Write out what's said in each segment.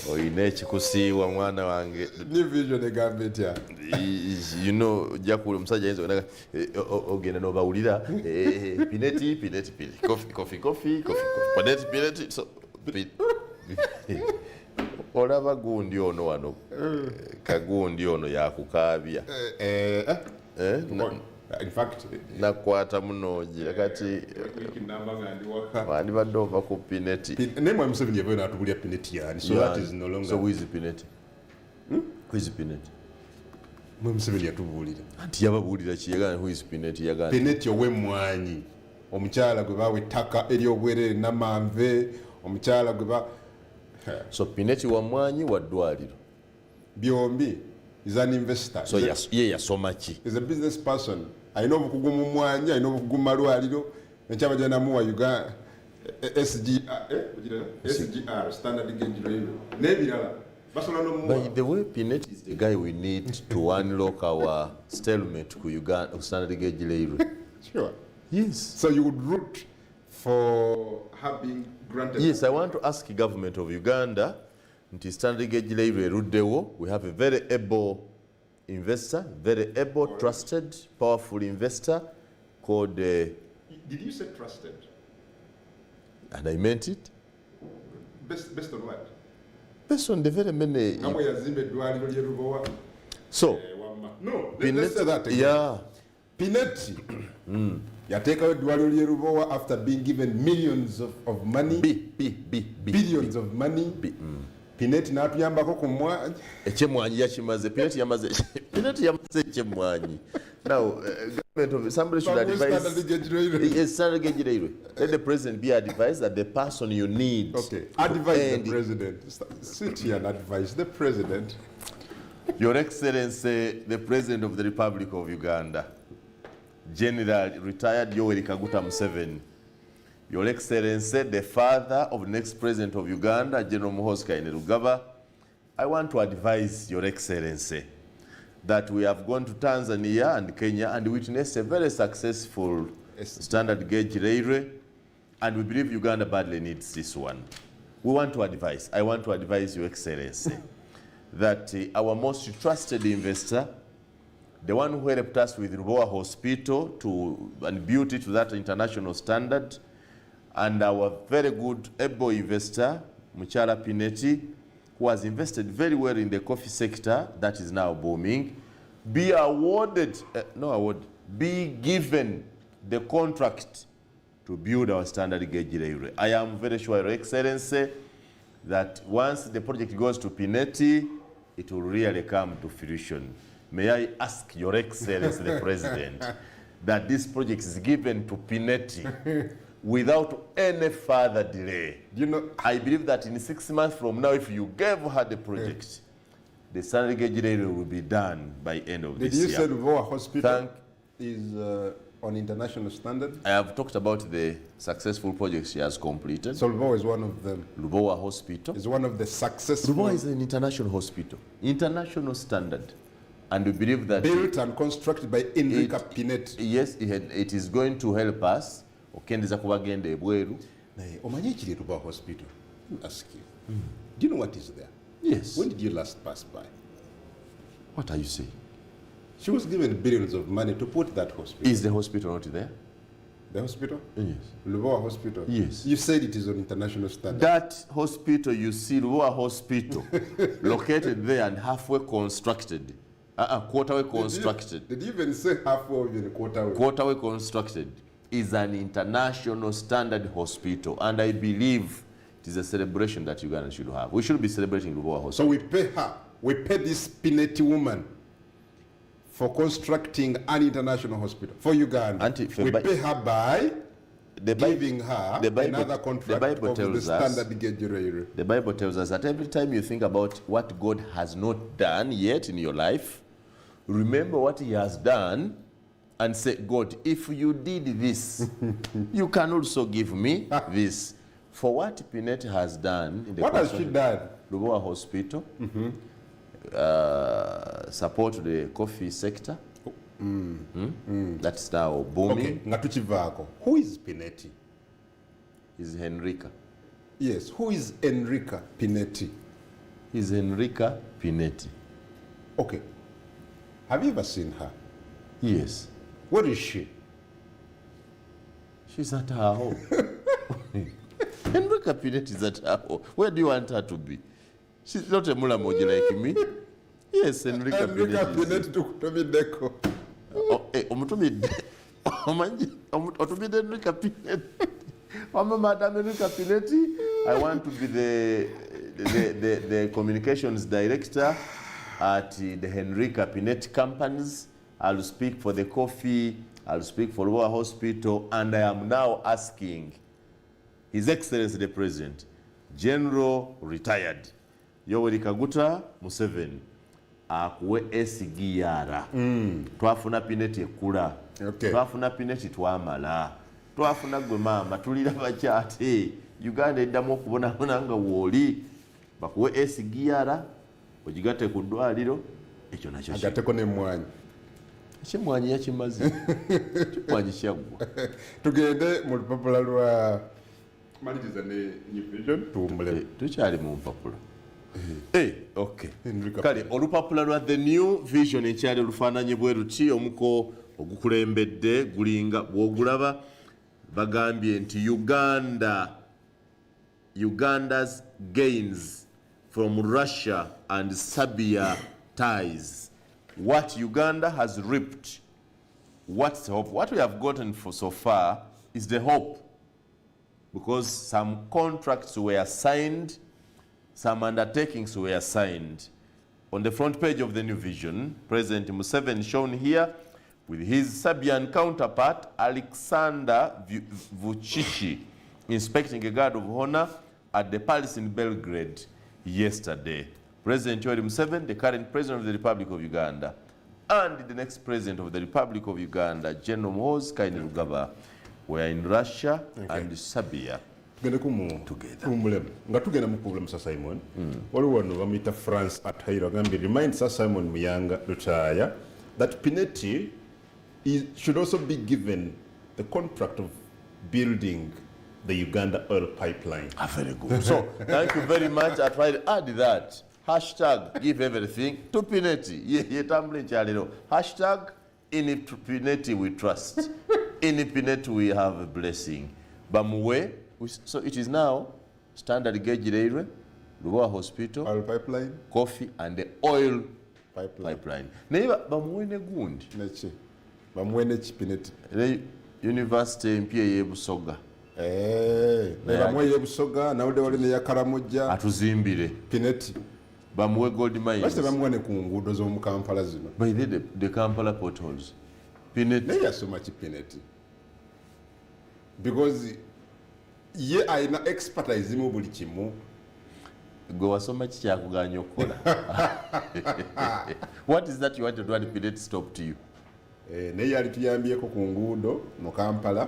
oyina ekikusiiwa mwana wange. New vision egambye ya. You know jakule musajja yinza onaga ogenda n'obawulira pineti coffee pineti so olaba gundi ono wano kagundi ono yakukaabya in fact nakwata munoogira kati wandibadde ova ku pineti nemwe Museveni yavayo n'atubulya pineti yani so that is no longer so who is pineti who is pineti mwe Museveni yatubuulira anti yababuulira ki yagana who is pineti yagana pineti ow'emmwanyi omukyala gwe bawa ettaka ery'obwerere namanve omukyala gwe ba so pineti wa mwanyi wa ddwaliro byombi is an investor so ye yasoma ki is a business person alina obukugu mu mwanyi alina obukugu mu malwaliro enkyaba gyanamuwa Uganda SGR standard gauge railway n'ebirala basobola n'omuwa. By the way, Pineti is the guy we need to unlock our stalemate ku Uganda standard gauge railway. Sure. Yes. So you would root for her being granted. Yes, I want to ask the government of Uganda nti standard gauge railway eruddewo. We have a very able investor, very able, trusted, powerful investor called Did you say trusted? And I meant it. Based on what? Based on the very many. So, no, let's say that again. Yeah. Pineti yateekayo eddwaliro ly'e Rubowa after being given millions of money. Billions of money. Pineti n'atuyambako ku mwanyi. Ekyemwanyi yakimaze. Pineti yamaze ekyemwanyi. Now, government of somebody should advise. Standard gauge railway. Let the president be advised that the person you need. Okay, advise the president. Sit here and advise the president. Your Excellency, the President of the Republic of Uganda, General retired Yoweri Kaguta Museveni. Your Excellency, the father of the next President of Uganda, General Muhoozi Kainerugaba, I want to advise Your Excellency that we have gone to Tanzania and Kenya and witnessed a very successful standard gauge railway, and we believe Uganda badly needs this one. I want to advise Your Excellency that our most trusted investor, the one who helped us with Rubowa Hospital and built it to that international standard, and our very good able investor, Muchala Pineti, who has invested very well in the coffee sector that is now booming, be given the contract to build our standard gauge railway. I am very sure, Your Excellency, that once the project goes to Pineti, it will really come to fruition. May I ask Your Excellency, the President, that this project is given to Pineti without any further delay. You know, I believe that in 6 months from now, if you gave her the project, the standard gauge railway will be done by end of this year. Did you say Rubowa Hospital is on international standard? I have talked about the successful projects she has completed. So Rubowa is one of them. Rubowa Hospital is one of the successful. Rubowa is an international hospital, international standard. And we believe that built and constructed by Enrica Pineti. Yes, it is going to help us. Okendeza kubagenda ebweru. Omanyi ekiri Rubowa Hospital? Let me ask you. Do you know what is there? Yes. When did you last pass by? What are you saying? She was given billions of money to put that hospital. Is the hospital not there? The hospital? Yes. Rubowa Hospital? Yes. You said it is on international standard. That hospital you see, Rubowa Hospital, located there and halfway constructed. Quarterway constructed. Did you even say halfway or even quarterway? Quarterway constructed is an international standard hospital, and I believe it is a celebration that Uganda should have. We should be celebrating Rubowa Hospital. So we pay her. We pay this Pineti woman for constructing an international hospital for Uganda. We pay her by giving her another contract of the standard gauge railway. The Bible tells us that every time you think about what God has not done yet in your life, remember what He has done and say, God, if you did this, you can also give me this. For what Pineti has done in the what has she done? Rubowa Hospital, support the coffee sector. That's now booming. Okay, who is Pineti? Is Henrica. Yes, who is Enrica Pineti? is Henrica Pinetti. Okay. Have you ever seen her? Yes. Where is she? She's at her home. Henrica Pinetti is at her home. Where do you want her to be? She's not a mulamoji like me. Yes, Henrica Pinetti. Tukutumideko. Omutumide. Otumide Henrica Pinetti. Madam Henrica Pinetti, I want to be the communications director at the Henrica Pinetti companies. I'll speak for the coffee, I'll speak for Lower Hospital, and I am now asking His Excellency the President, General Retired, Yoweri Kaguta Museveni, akuwe SGR. Twafuna Pinetti ekula. Okay. Twafuna Pinetti twamala. Twafuna gwe mama tulira bakyate. Uganda eddamu okubonabona nga wooli. Bakuwe SGR, ogigate ku ddwaliro, ekyo nakyo. Agateko n'emmwanyi. Ekimwanyi yakimaze. Ekimwanyi kyaggwa. Tugende mu lupapula lwa maliriza ne New Vision tuwummulemu. Tukyali mu mpapula. Okay. Kale olupapula lwa The New Vision ekyali olufaananyi bwe luti omuko ogukulembedde gulinga bw'ogulaba bagambye nti Uganda's gains from Russia and Serbia ties. What Uganda has reaped, what's the hope? What we have gotten for so far is the hope, because some contracts were signed, some undertakings were signed. On the front page of the New Vision, President Museveni shown here with his Serbian counterpart Alexander Vučić inspecting a guard of honor at the palace in Belgrade yesterday. President Yoweri Museveni, the current president of the Republic of Uganda, and the next president of the Republic of Uganda, General Muhoozi Kainerugaba, were in Russia and Serbia. Together. Nga tugenda mu problem Sir Simon. Waliwo wano bamuyita France Atairo agambye remind Sir Simon Muyanga retire that Pinetti should also be given the contract of building the Uganda oil pipeline. Very good. So, thank you very much. I try to add that. Hashtag give everything to Pinetti. Hashtag in Pinetti we trust. In Pinetti we have a blessing. Bamuwe. So it is now standard gauge railway, Lower Hospital, oil pipeline, coffee, and the oil pipeline. Neighbor, bamuwene gundi. Nechi. Bamuwene Pinetti. University MPA Busoga. Bamuwe Busoga, na ude wali ne ya Karamoja. Atuzimbire. Pinetti. Bamuwe gold mines. Basi bamuwene ku nguudo z'omu Kampala zino. By the Kampala potholes. Pinetti. Naye yasoma ki Pinetti. Because ye aina expertise mu buli kimu. Gwe wasoma ki kyakuganya okukola? What is that you want to do and Pinetti stop to you? Naye yali tuyambyeko ku nguudo mu Kampala,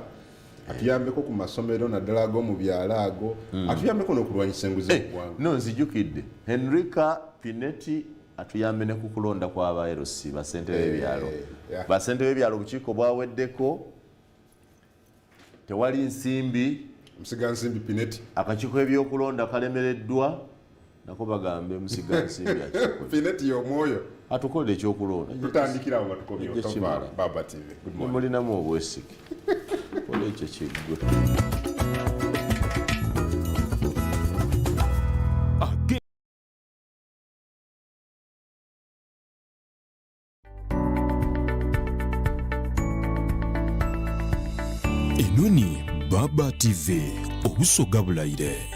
atuyambeko ku masomero naddala ag'omu byalo ago, atuyambeko n'okulwanyisa enguzi mu ggwanga. No, nzijukidde. Henrica Pinetti atuyambe ne ku kulonda kw'aba LC basentebe b'ebyalo. Basentebe b'ebyalo obukiiko bwaweddeko, tewali nsimbi. Musigansimbi Pinetti. Akakiiko ebyokulonda kalemereddwa, nako bagambe musigansimbi akikoze. Pinetti y'omwoyo. Atukolera ekyokulonda. Tutandikira awo batukomye otova Baba TV. Good morning. Mulinamu obwesige. Kola ekyo kiggwe. Enoni Baba TV obusoga bulayire.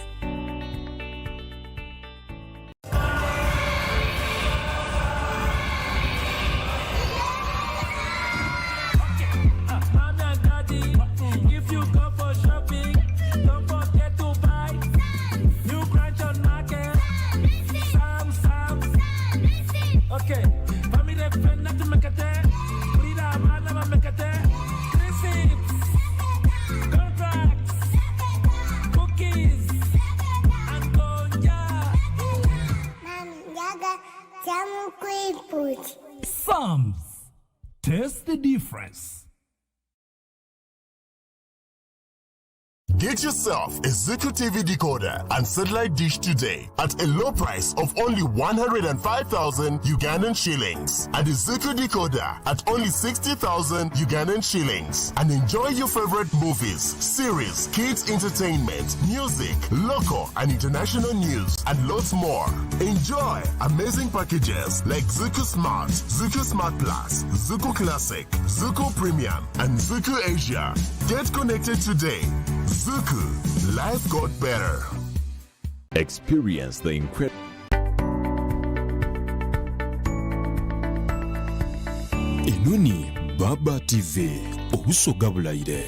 Psalms. Taste the difference. Get yourself a Zuku TV decoder and satellite dish today at a low price of only 105,000 Ugandan shillings, and a Zuku decoder at only 60,000 Ugandan shillings, and enjoy your favorite movies, series, kids entertainment, music, local and international news, and lots more. Enjoy amazing packages like Zuku Smart, Zuku Smart Plus, Zuku Classic, Zuku Premium, and Zuku Asia. Get connected today. Zuku, life got better. Experience the incredible. Enoni Baba TV obusoga bulayire.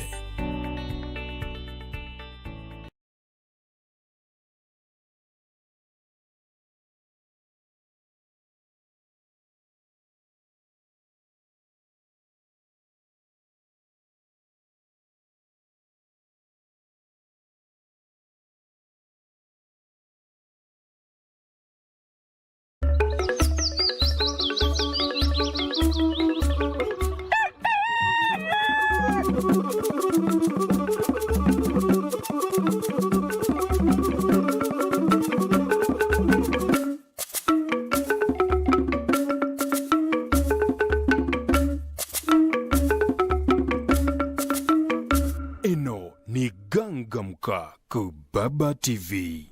Eno ni gangamka ku Baba TV.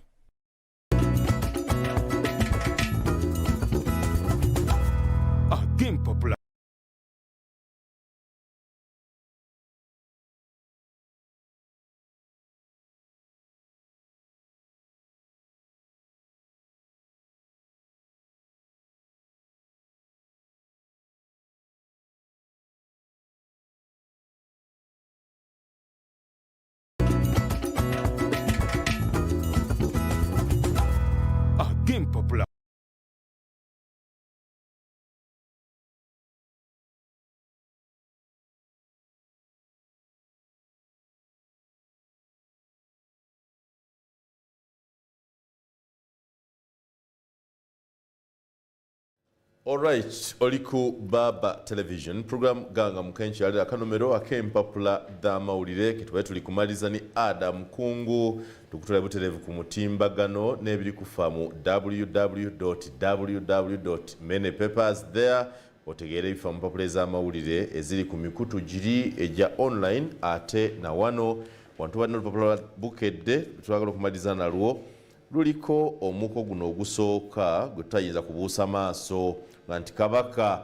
Again popular. Again popular. Alright, oliku Baba Television program ganga mukenchi alira kanomero akempapula da mawulire kitwe tuli kumaliza ni Adam Kungu tukutula butelevu ku mutimbagano nebiri kufamu www.manypapers there otegere ifa mpapula za mawulire eziri ku mikutu giri eja online ate na wano wantu bano lupapula bukedde twagala kumaliza nalwo luliko omuko guno ogusooka gutayinza kubuusa maaso nti kabaka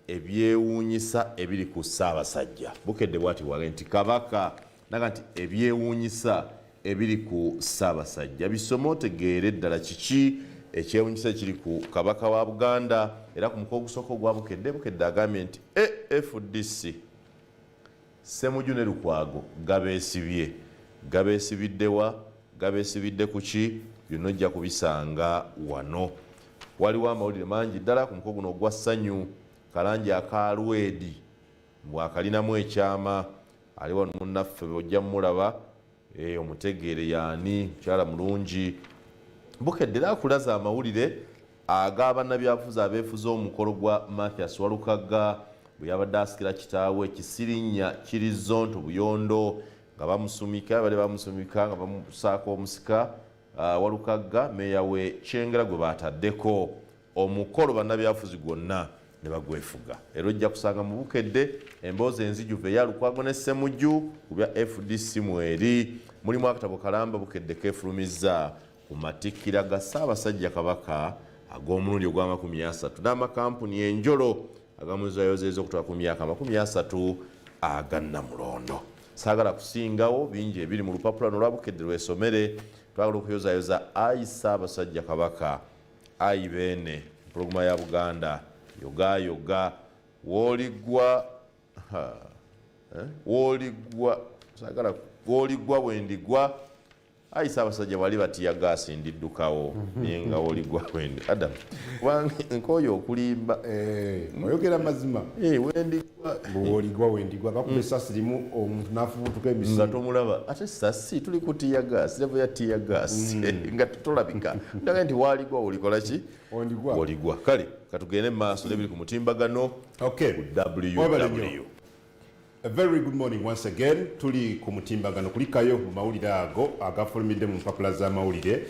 ebyewuunyisa ebiri ku Ssaabasajja bukedde bwati wage nti kabaka naga nti ebyewuunyisa ebiri ku Ssaabasajja bisoma otegeere ddala kiki ekyewuunyisa ekiri ku kabaka wa Buganda era ku muko ogusooka ogwa bukedde agambye nti FDC Ssemujju ne Lukwago gabeesibiddewa gabeesibidde ku ki byonna kubisanga wano. Waliwo amawulire mangi ddala ku muko guno ogwa ssanyu kalangi akalwedi bwakalinamu ekyama ali wano munnaffe ojja mulaba omutegeere yaani mukyala mulungi bukedde era akulaza amawulire ag'abannabyabufuzi abeefuza omukolo gwa Mathias Walukagga bwe yabadde asikira kitaawe ekisirinnya Kirizonto Buyondo nga bamusumika bali bamusumika nga bamusaako omusika Walukagga meya we Kyengera gwe bataddeko omukolo bannabyabufuzi gwonna ne bagwefuga era ojja kusanga mu bukedde emboozi enzijuvu eya Lukwago ne Ssemujju ku bya FDC mweri mulimu akatabo kalamba bukedde keefulumizza ku matikkira ga Ssaabasajja Kabaka ag'omulundi ogwa30 n'amakampuni enjolo agamuzayozeeza okutwala ku myaka 30 aga Namulondo. Saagala kusingawo bingi ebiri mu lupapula lwa bukedde lwesomere twagala okuyozayoza ayi Ssaabasajja Kabaka ayi beene pulogulaamu ya Buganda yoga wooligwa saagala wooligwa bwendigwa ayi Ssaabasajja wali batiya gaasi ndiddukawo naye nga wooligwa bwendi Adam nkooyo okulimba oyogera mazima wendigwa bakuba essasi limu omuntu n'afubutuka emisi nga tomulaba ate sasi tuli ku tiya gaasi levo ya tiya gaasi nga tolabika ndaga nti waaligwa olikola ki oligwa kale katugende mu maaso nebiri ku mutimbagano ku WW A very good morning once again. Tuli ku mutimbagano kulikayo mu mawulire ago agafulumidde mu mpapula z'amawulire.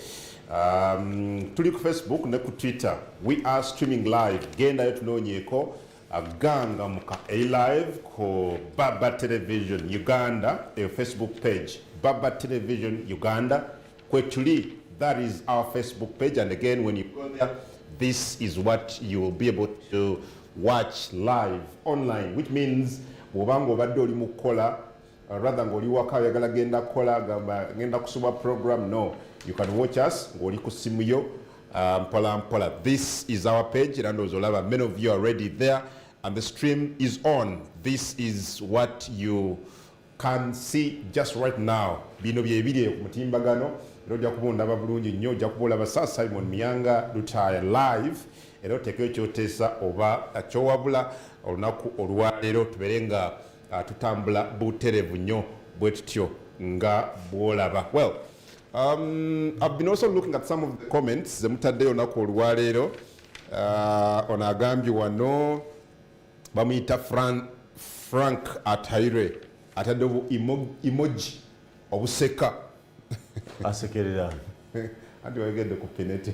Tuli ku Facebook ne ku Twitter. We are streaming live. Gendayo tunoonyeeko aganga muka live ko Baba Television Uganda, a Facebook page. Baba Television Uganda. Kwetuli, that is our Facebook page. And again, when you go there, this is what you will be able to watch live online, which means bw'obanga obadde oli mu kukola rather ng'oli waka oyagala genda kukola genda kusoma program, no, you can watch us ng'oli ku simu yo mpola mpola. This is our page era ndowooza olaba many of you are already there and the stream is on. This is what you can see just right now. Bino bye biri ku mutimbagano era ojja kuba ondaba bulungi nnyo, ojja kuba olaba Sir Simon Myanga Lutaya live era oteekeyo kyoteesa oba kyowabula olunaku olwaleero tubeere nga tutambula buterevu nnyo bwe tutyo nga bw'olaba. Well, I've been also looking at some of the comments ze mutaddeyo olunaku olwaleero. Ono agambye wano bamuyita Frank Ataire atadde obu emoji obuseka asekerera anti wayogedde ku pineti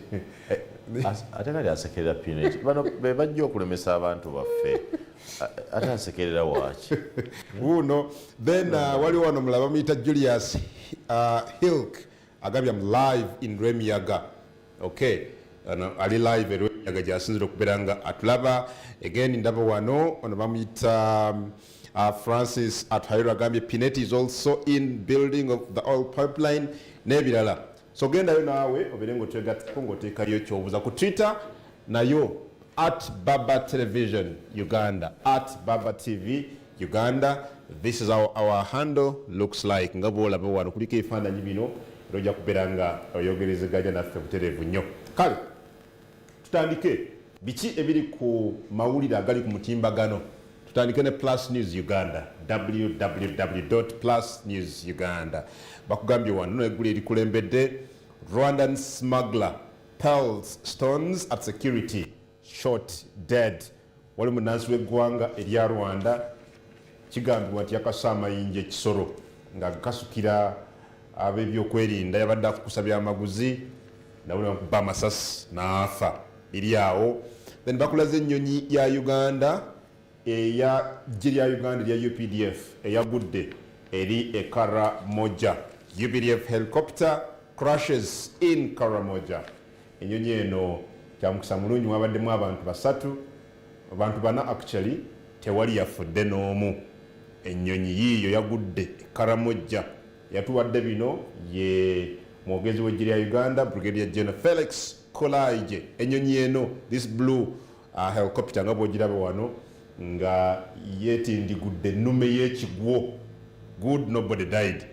ate kali asekerera pineti bano be bajja okulemesa abantu baffe ate asekerera waaki uno. Then waliwo wano mulaba bamuyita Julius Hilk agambye am live in Remiyaga. Okay, ali live e Remiyaga gyasinzira okubeera nga atulaba. Again ndaba wano ono bamuyita Francis Athairo agambye Pineti is also in building of the oil pipeline n'ebirala. So gendayo naawe obeere ng'otwegattako ng'oteekayo ky'obuuza ku Twitter nayo at Baba Television Uganda, at Baba TV Uganda. This is how our handle looks like. Nga bw'olaba wano kuliko ebifaananyi bino era ojja kubeera nga oyogerezeganya naffe butereevu nnyo. Kale tutandike biki ebiri ku mawulire agali ku mutimbagano. Tutandike ne Plus News Uganda, www.plusnewsuganda. Bakugambye wano no eggulu erikulembedde Rwandan smuggler pearls stones at security shot dead. Wali munansi w'eggwanga erya Rwanda kigambibwa nti yakasa amayinja ekisoro nga kasukira ab'ebyokwerinda yabadde akukusabya amaguzi nawulira nkuba amasasi n'afa eri awo. Then bakulaze ennyonyi ya Uganda eya ggye lya Uganda erya UPDF eyagudde eri e Karamoja. UPDF helicopter crashes in Karamoja. Ennyonyi eno kyamukisa mulungi mwabaddemu abantu basatu, abantu bana actually tewali yafudde n'omu. Ennyonyi yiiyo yagudde e Karamoja. Yatuwadde bino ye mwogezi w'eggye lya Uganda Brigadier General Felix Kolaije. Ennyonyi eno this blue helicopter nga bw'ogiraba wano nga yeetindigudde ennume y'ekigwo. Good, nobody died.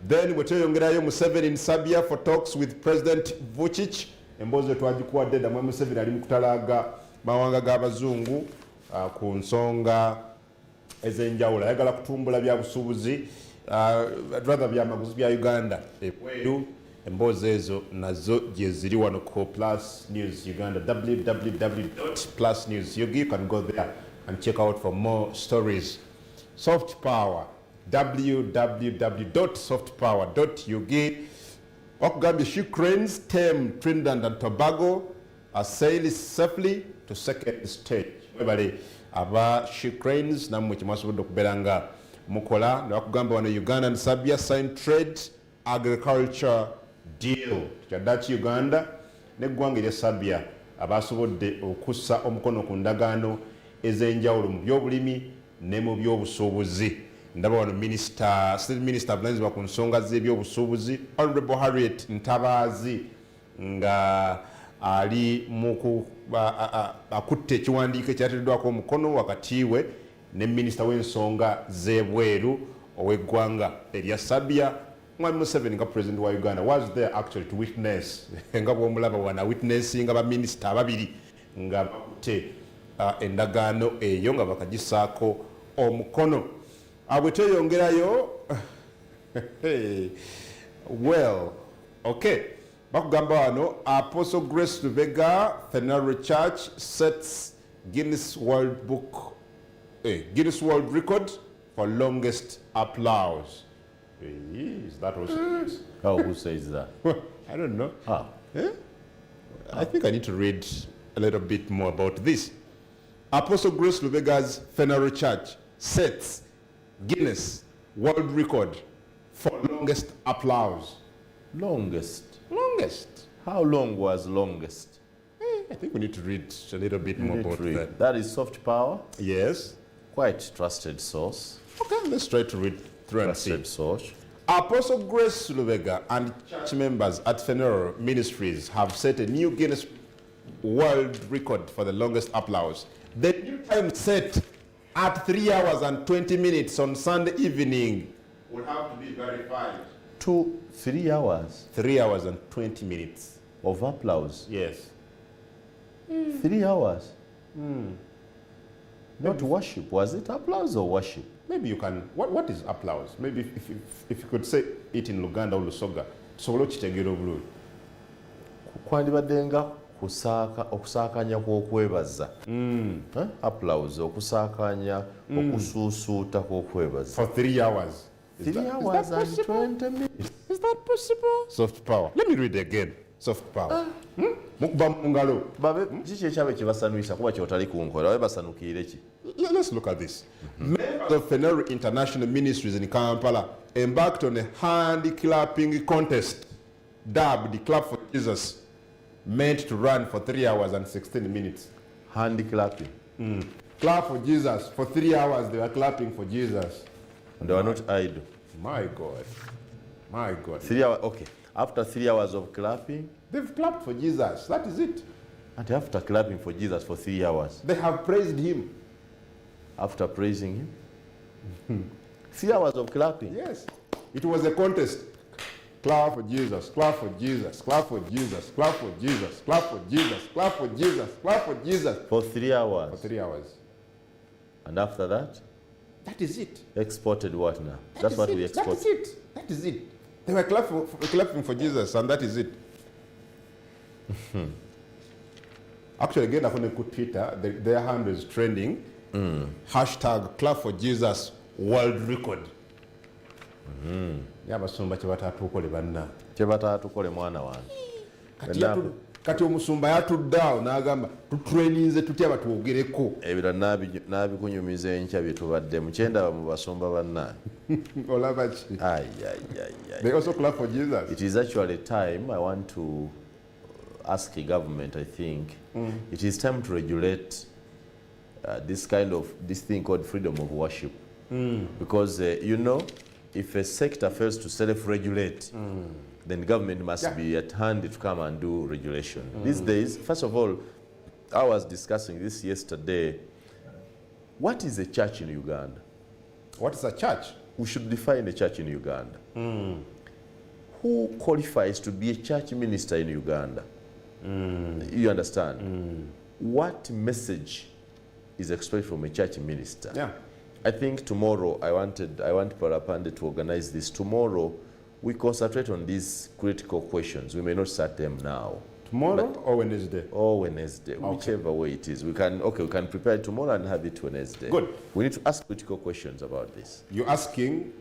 Then bwetweyongerayo Museveni in Serbia for talks with President Vucic. Emboozi twagikuwadde damwe Museveni ali mu kutalaaga mawanga g'abazungu ku nsonga ez'enjawulo. Ayagala kutumbula bya busuubuzi rather byamaguzi bya Uganda ebweru. Emboozi ezo nazo gye ziri wano ku Plus News Uganda, www.plusnewsug. You can go there and check out for more stories. Soft power, www.softpower.ug. Okugambye Ukraine's term Trinidad and Tobago are sailed safely to second stage. Webale aba Ukraine's namwe kimasobodde okubeera nga mukola. Bakugamba wano Uganda and Serbia signed trade agriculture deal. Kyaddaaki Uganda n'eggwanga erya Serbia abasobodde okussa omukono ku ndagaano ez'enjawulo mu byobulimi ne mu byobusuubuzi. Ndaba wano State Minister avunanyizibwa ku nsonga z'ebyobusuubuzi Honorable Harriet Ntabaazi nga ali akutte ekiwandiiko ekyateereddwako omukono wakati we ne minisita w'ensonga z'ebweru ow'eggwanga erya Serbia. Mwami Museveni nga president wa Uganda was there actually to witness nga bw'omulaba wana witnessing abaminisita ababiri nga bakutte endagaano eyo nga bakagisaako omukono. Bwe tweyongerayo well, okay, bakugamba wano Apostle Grace Lubega Fenaro Church sets Guinness World Record for longest applause. Is that also yes? Oh, who says that? I don't know. Ah. I think I need to read a little bit more about this. Apostle Grace Lubega's Funeral Church sets Guinness World Record for longest applause. Longest? Longest. How long was longest? I think we need to read a little bit more about that. That is Soft Power? Yes. Quite trusted source. Okay, let's try to read through and see. Trusted source. Apostle Grace Lubega and church members at Funeral Ministries have set a new Guinness World Record for the longest applause. The new time set at 3 hours and 20 minutes on Sunday evening will have to be verified. 3 hours? 3 hours and 20 minutes. Of applause? Yes. 3 hours? Not worship. Was it applause or worship? Maybe you can, what is applause? Maybe if you could say it in Luganda or Lusoga. Solo chitegero blue. Kwandibadde nga okusaakanya kw'okwebaza. Applause, okusaakanya, okusuusuuta kw'okwebaza. For 3 hours. 3 hours and 20 minutes. Is that possible? Soft power. Let me read again. Soft power. Mukuba mungalo. Babe, kiki ekyabe kye basanuisa kuba kyotali kunkola babe basanukiire ki? Let's look at this. Members of Funeral International Ministries in Kampala embarked on a hand clapping contest dubbed Clap for Jesus, meant to run for 3 hours and 16 minutes. Hand clapping. Clap for Jesus. For 3 hours they were clapping for Jesus. And they were not idle. My God. My God. 3 hours, okay. After 3 hours of clapping, they've clapped for Jesus. That is it. and after clapping for Jesus for 3 hours, they have praised him. After praising him, 3 hours of clapping. Yes. It was a contest. Clap for Jesus, clap for Jesus, clap for Jesus, clap for Jesus, clap for Jesus, clap for Jesus, clap for Jesus. For 3 hours. For 3 hours. And after that? That is it. Exported what now? That's what we export. That is it. That is it. They were clapping for Jesus, and that is it. Actually, again, I put Twitter, their hand is trending. Hashtag clap for Jesus world record. Yabasumba kyebatatukole banna. Kyebatatukole mwana wange. Kati omusumba yatuddawo n'agamba tutraininze tutya batwogereko. Ebira nabikunyumiza enkya bye tubaddemu. Kyendaba mu basumba banna. Olaba ki? They also clap for Jesus. It is actually time I want to ask the government, I think. It is time to regulate this thing called freedom of worship. Because, you know, if a sector fails to self-regulate, then government must be at hand to come and do regulation. These days, first of all, I was discussing this yesterday. What is a church in Uganda? What is a church? We should define a church in Uganda. Who qualifies to be a church minister in Uganda? You understand? What message is expected from a church minister? Yeah. I think tomorrow, I want Parapande to organize this. Tomorrow, we concentrate on these critical questions. We may not start them now. Tomorrow or Wednesday? Or Wednesday, whichever way it is. We can prepare it tomorrow and have it Wednesday. Good. We need to ask critical questions about this. You're asking,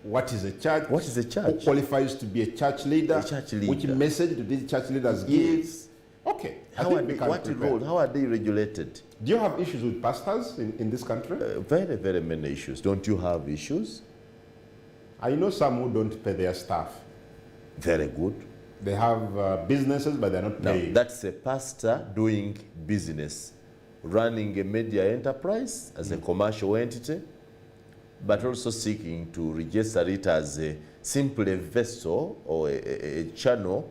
what is a church? What is a church? Who qualifies to be a church leader? A church leader. Which message do these church leaders give? Yes. Okay. How are they regulated? Do you have issues with pastors in this country? Very, very many issues. Don't you have issues? I know some who don't pay their staff. Very good. They have businesses, but they're not paying. Now, that's a pastor doing business, running a media enterprise as a commercial entity, but also seeking to register it as simply a vessel or a channel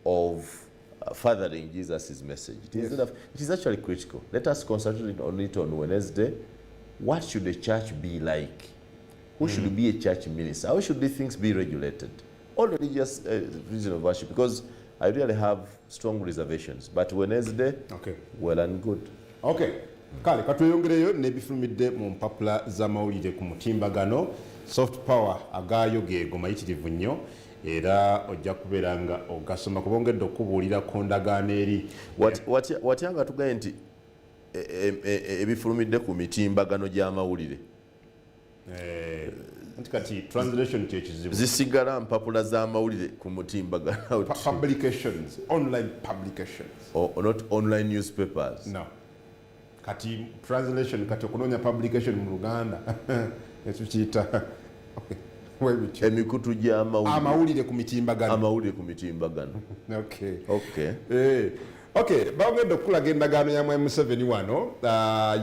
of furthering Jesus' message. It is actually critical. Let us concentrate on it on Wednesday. What should the church be like? Who should be a church minister? How should these things be regulated? All religious reason of worship, because I really have strong reservations. But Wednesday, well and good. Okay. Kale katweyongereyo n'ebifulumidde mu mpapula z'amawulire ku mutimbagano. Soft power agaayo geego mayitirivu nnyo era ojja kubeera nga ogasoma kubongedde okubuulira ku ndagaano eri. Watyanga tugaye nti ebifulumidde ku mitimbagano gy'amawulire. Kati translation chechizibu. Zisigala mpapula za mawulire ku mutimbagano. Publications, online publications. Or not online newspapers. No. Kati translation kati okunonya publication mu Luganda. Etukiita. Emikutu gya amawulire ku mitimbagano. Amawulire ku mitimbagano. Okay. Okay. Okay, bagenda okulaga endagaano ya Museveni wano.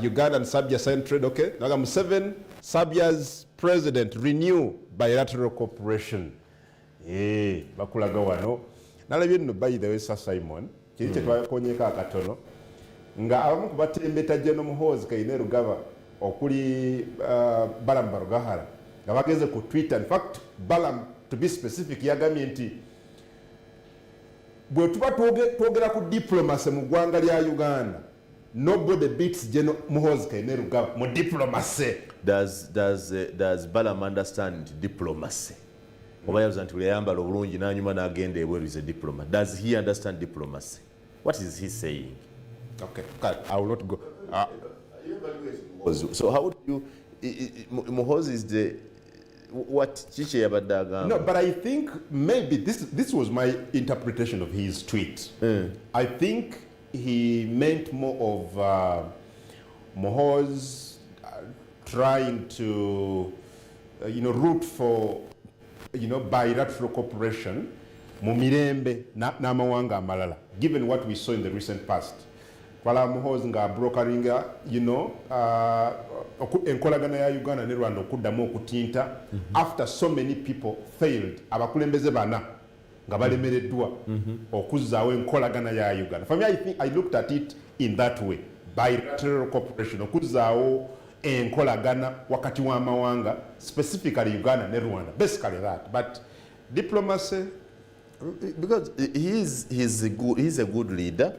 Uganda and Serbia signed trade, okay. Naga Museveni, Serbia's president renew bilateral cooperation. Bakulaga wano. Nalabye nno by the way Sir Simon, kiri kyetwakonyeka akatono. Nga abamu kubatembeta General Muhoozi Kaineru Gaba okuli Balaam Barugahara. Nga bageze ku Twitter. In fact, Balaam, to be specific, yagambye nti bwe tuba twogera ku diplomacy mu ggwanga lya Uganda, nobody beats General Muhoozi Kaineru Gaba mu diplomacy. Does Balaam understand diplomacy? Oba yabuza nti yayambala obulungi n'anyuma n'agenda ebweru is a diplomat. Does he understand diplomacy? What is he saying? Okay, I will not go. So how would you... Muhoozi is the... What Chiche Yabadaga? No, but I think maybe this was my interpretation of his tweet. I think he meant more of Muhoozi trying to, root for, bilateral cooperation, mumirembe na mawanga amalala. Given what we saw in the recent past, kwala Muhoozi nga brokeringa, enkolagana ya Uganda ne Rwanda okuddamu okutinta after so many people failed, abakulembeze bana nga balemereddwa okuzzaawo enkolagana ya Uganda. For me, I think I looked at it in that way. Bilateral cooperation, okuzzaawo enkolagana wakati wa mawanga, specifically Uganda ne Rwanda. Basically that. But diplomacy, because he's a good leader.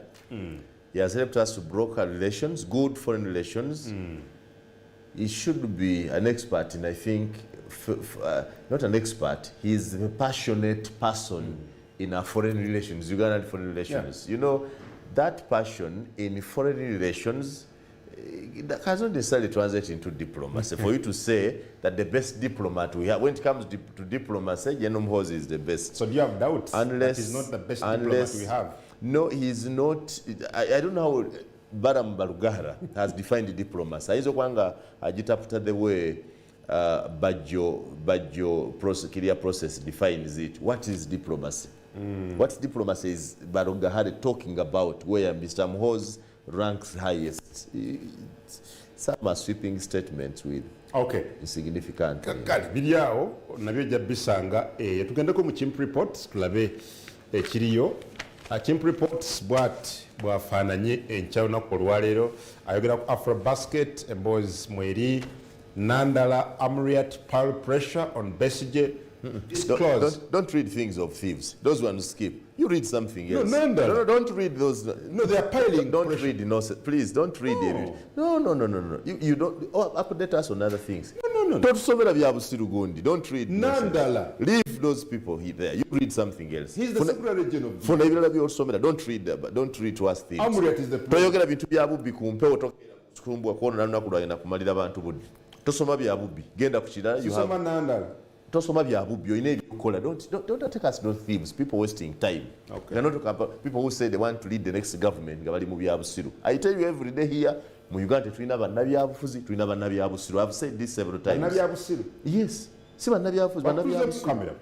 He has helped us to broker relations, good foreign relations. He should be an expert in, I think, not an expert, he's a passionate person in our foreign relations, Ugandan foreign relations. Yeah. That passion in foreign relations that hasn't necessarily translated into diplomacy. For you to say that the best diplomat we have, when it comes to diplomacy, General Muhoozi is the best. So do you have doubts that he's not the best diplomat we have? No, he's not. I don't know how Balaam Barugahara has defined diplomacy. Aizo kwanga agitaputa the way Bajo career process defines it. What is diplomacy? What diplomacy is Barugahara talking about where Mr. Muhoozi ranks highest? Some are sweeping statements with insignificant. Bilyao nabyo jja bisanga tugendeko mu Chimp Reports tulabe ekiriyo. Chimp Reports bwafaananye enkyawunaku olwaleero ayogera ku Afrobasket emboozi mweri Nandala Amuriat Pearl Pressure on Besigye. Don't read things of thieves. Those ones skip. You read something else. No, don't read those. No, they are piling. Don't read innocent. Please don't read it. No. You don't update us on other things. No. Don't somebody bya busiru gundi. Don't read Nandala. Leave those people there. You read something else. He's the Secretary General. For ebirala byo somebody don't read that. Don't read to us things. Amuriat is the president. Toyogera bintu bya bubbi kumpe otokera kukumbwa kuona nalunaku lwagenda kumalira abantu budde. Tosoma bya bubbi. Genda ku kirala you have. Nandala. Tosoma bya bubbi oyina ebikola. Don't take us no thieves. People wasting time. Okay. You're not talking about people who say they want to lead the next government nga bali mu bya busiru. I tell you every day here mu Uganda tulina bannabyabufuzi, tulina bannabyabusiru. I've said this several times. Bannabyabusiru? Yes. Si bannabyabufuzi, bannabyabusiru.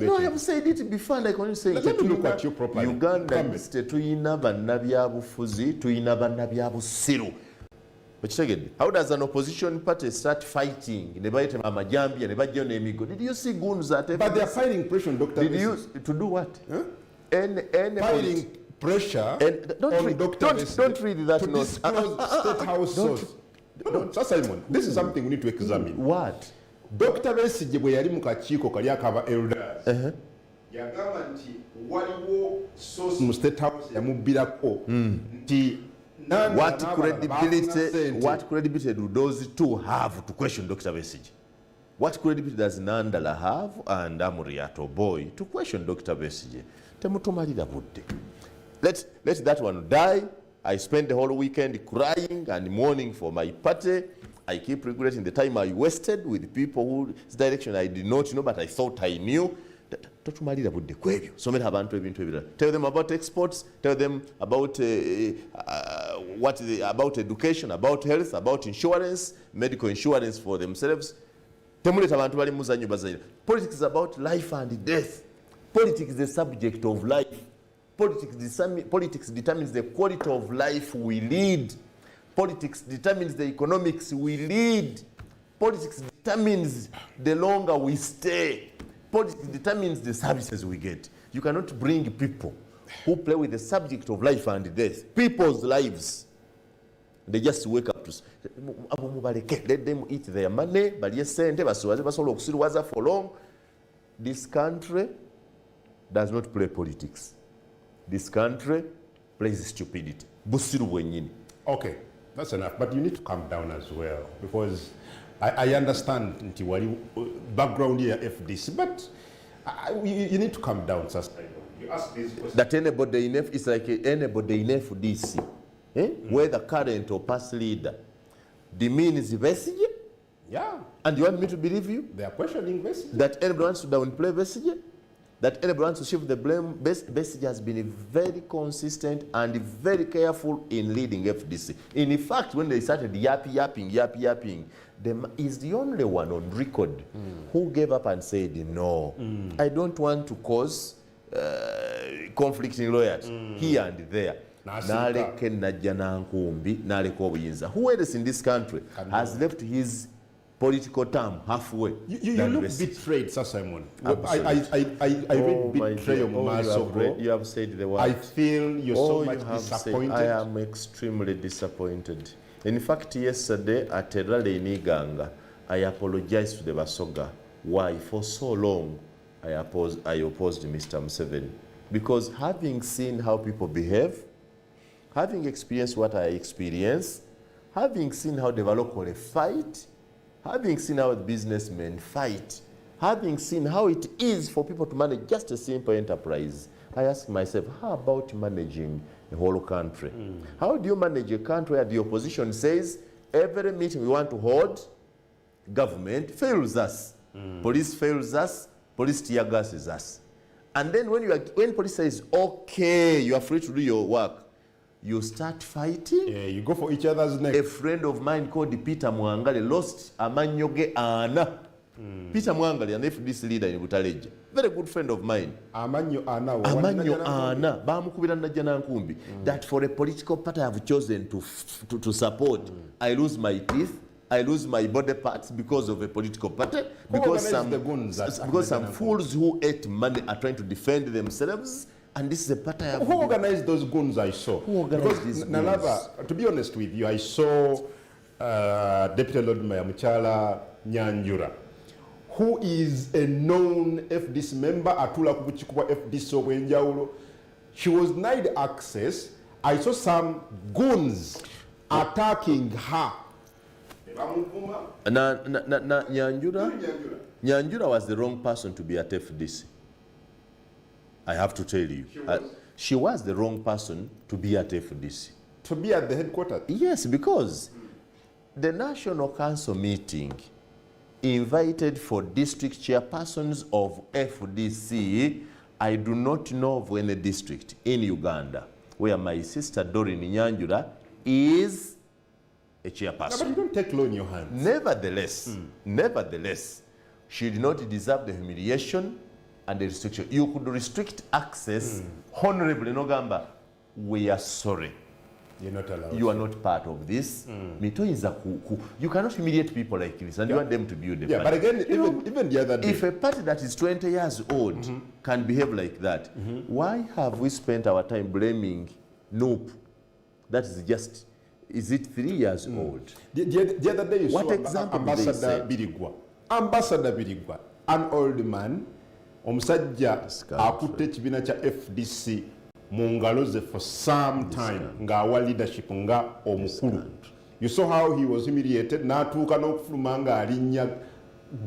No, I have said it before and I continue saying it. Let me look at you properly. Uganda tulina bannabyabufuzi, tulina bannabyabusiru. How does an opposition party start fighting? Did you see goons at every... But they are fighting pressure on Dr. To do what? Huh? Fighting pressure on Dr. Don't read that to note. Disclose State House source. No, Sir Simon, this is something we need to examine. What? Dr. Besigye bwe yali mu kakiiko kali akaba elders. Yagamba nti waliwo source mu State House yamubbirako nti what credibility do those two have to question Dr. Besigye? What credibility does Nandala have and Amuriat boy to question Dr. Besigye? Temutumalira budde. Let that one die. I spent the whole weekend crying and mourning for my party. I keep regretting the time I wasted with people whose direction I did not know, but I thought I knew. Totumalira budde kwebyo. Somera abantu ebintu ebirala. Tell them about exports, tell them about about education, about health, about insurance, medical insurance for themselves. Temuleta abantu bali muzanyo bazayira. Politics is about life and death. Politics is the subject of life. Politics determines the quality of life we lead. Politics determines the economics we lead. Politics determines the longer we stay. Politics determines the services we get. You cannot bring people who play with the subject of life and death, people's lives. They just wake up to let them eat their money, but yes, for long. This country does not play politics. This country plays stupidity. Okay, that's enough. But you need to calm down as well, because I understand Ntiwali background here FDC, but you need to calm down, Sir. You ask these questions. That anybody in F is like anybody in FDC, whether current or past leader, demeans Vesige. Yeah. And you want me to believe you? They are questioning Vesige. That anybody wants to downplay Vesige? That anybody wants to shift the blame? Vesige has been very consistent and very careful in leading FDC. In fact, when they started yapping, is the only one on record who gave up and said, no, I don't want to cause conflicting lawyers here and there. Who else in this country has left his political term halfway? You look betrayed, Sir Simon. I read betrayal. You have said the word. I feel you're so much disappointed. I am extremely disappointed. In fact, yesterday at Rally in Iganga, I apologized to the Basoga. Why? For so long, I opposed Mr. Museveni. Because having seen how people behave, having experienced what I experienced, having seen how the locals fight, having seen how the businessmen fight, having seen how it is for people to manage just a simple enterprise, I ask myself, how about managing a whole country? How do you manage a country where the opposition says, every meeting we want to hold, government fails us, police fails us, police tear gases us. And then when police says, okay, you are free to do your work, you start fighting. Yeah, you go for each other's neck. A friend of mine called Peter Mwangale lost Amanyoge Ana. Peter Mwangale, an FDC leader in Butaleja. Very good friend of mine. Amanyo Ana. Bamukubira na jana nkumbi. That for a political party I have chosen to support, I lose my teeth, I lose my body parts because of a political party. Because some fools who ate money are trying to defend themselves. And this is a party I have. Who organized those goons I saw? Who organized these goons? Nalaba, to be honest with you, I saw Deputy Lord Mayor Muchala Nyanjura, who is a known FDC member, Atula Kubuchikuwa FDC Wenjaulo. She was denied access. I saw some goons attacking her. Nyanjura was the wrong person to be at FDC. I have to tell you. She was the wrong person to be at FDC. To be at the headquarters? Yes, because the National Council meeting invited for district chairpersons of FDC. I do not know of any district in Uganda where my sister Doreen Nyanjura is a chairperson. No, but you don't take law in your hands. Nevertheless, she did not deserve the humiliation and the restriction. You could restrict access honorably. No gamba, we are sorry. You're not allowed. You are not part of this. You cannot humiliate people like this, and you want them to build a party. But again, even the other day, if a party that is 20 years old can behave like that, why have we spent our time blaming Noop? That is just, is it 3 years old? The other day you what saw example Ambassador Birigwa. Ambassador Birigwa, an old man, omusajja akutte ekibiina kya FDC mu ngalo ze for some time ng'awa leadership nga omukulu. You saw how he was humiliated, n'atuuka n'okufuluma ng'alinnya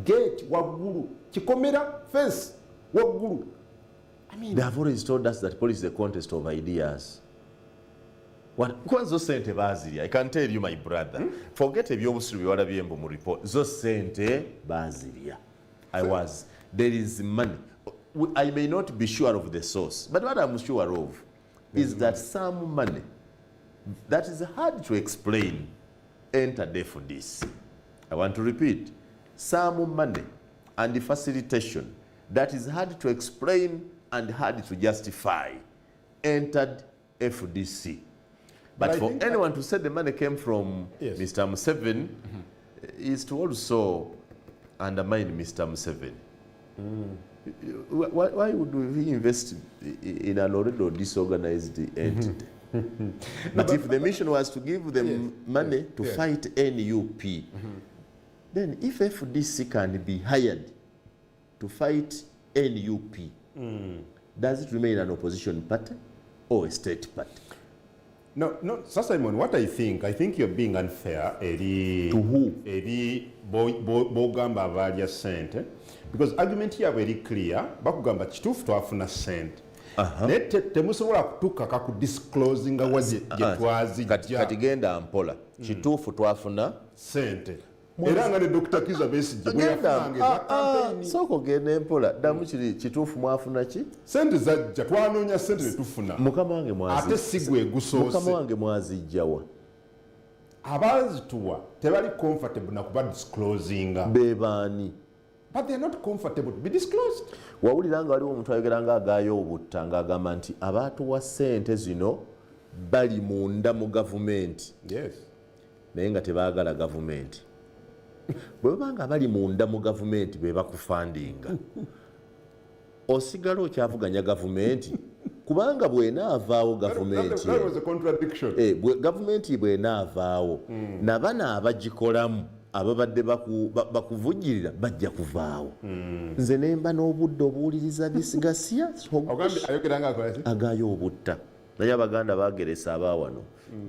gate waggulu, kikomera fence waggulu. They have always told us that politics is a contest of ideas. Kwa zo sente bazirya. I can tell you my brother. Forget ebyobusiru byewalabye mbu mu report. Zo sente bazirya. There is money. I may not be sure of the source, but what I'm sure of is that some money that is hard to explain entered for this. I want to repeat, some money and the facilitation that is hard to explain and hard to justify entered FDC. But for anyone to say the money came from Mr. Museveni is to also undermine Mr. Museveni. Why would we invest in an already disorganized entity? But if the mission was to give them money to fight NUP, then if FDC can be hired to fight NUP, does it remain an opposition party or a state party? No, Sir Simon, what I think you're being unfair. To who? Bogamba abalya sente. Because argument here very clear, bakugamba kituufu twafuna sente. Naye temusobola kutuukaka ku disclosing gye twazijja. Kati genda mpola. Kituufu twafuna sente. Era nga ne Dr. Kizza Besigye bwe yafunanga campaign. Soko genda mpola. Ddamu kiri kituufu mwafuna ki? Sente zajja twanoonya sente ne tufuna. Mukama wange mwazijja. Ate si gwe gusoose. Mukama wange mwazijjawa. Abazituwa tebali comfortable na kuba disclosing. Bebaani. But they are not comfortable to be disclosed. Wawuliranga waliwo omuntu ayogeranga agaayo obutta ng'agamba nti abaatuwa ssente zino bali munda mu gavumenti. Yes. Naye nga tebaagala gavumenti. Bwe babanga bali munda mu gavumenti be bakufandinga. Osigala okyavuganya gavumenti kubanga bw'enaavaawo gavumenti. That was a contradiction. Gavumenti bw'enaavaawo nabana abagikolamu ababadde bakuvujjirira bajja kuvaawo. Nze ne mba n'obudde obuwuliriza bisigasya agaayo obutta. Naye Abaganda baageresa abaawano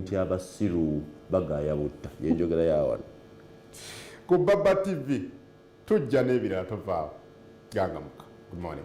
nti abasiru bagaaya butta. Yenjogera yaawano. Ku Baba TV tujja n'ebirala tovaawo. Gangamuka. Good morning.